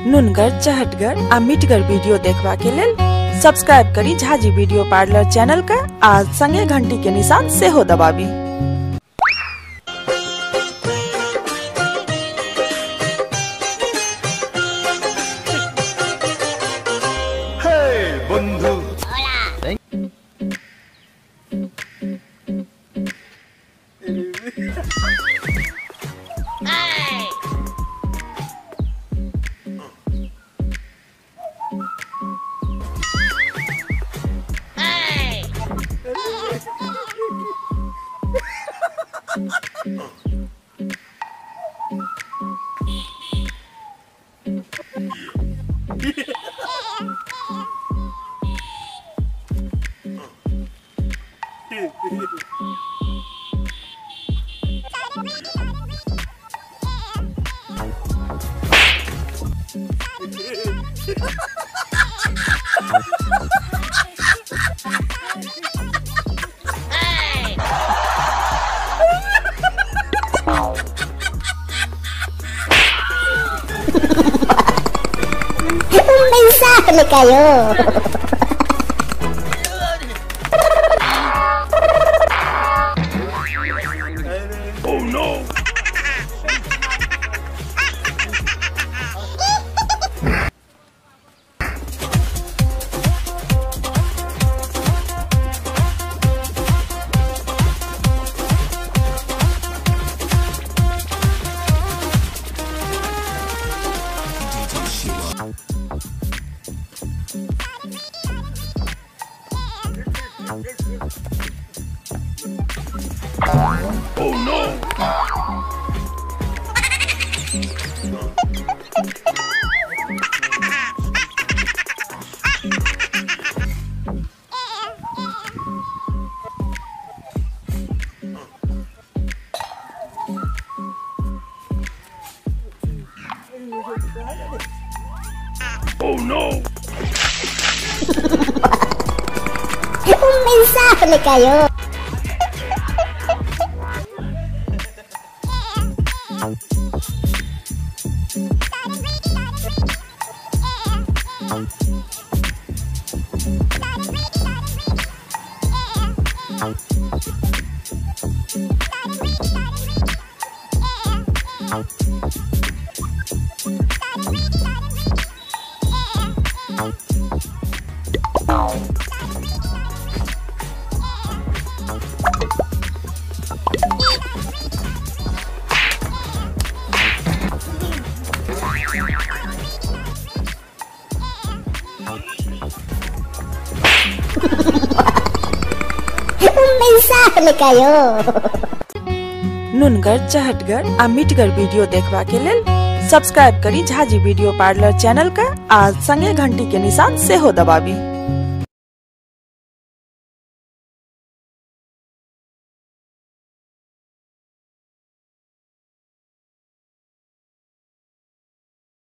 नुनगर, चहटगर आ मीठगर वीडियो देखबा के लेल सब्सक्राइब करी झाजी वीडियो पार्लर चैनल के आ संगे घंटी के निशान सेहो दबाबी। बंधु Un mensaje me cayó. Oh no! Oh no! Oh no! Un mensaje me cayó. Un mensaje me cayó. नुनगर, चहटगर आ मीठगर वीडियो देखबा के लेल सब्सक्राइब करी झाजी वीडियो पार्लर चैनल के आ संगे घंटी के निशान सेहो दबाबी।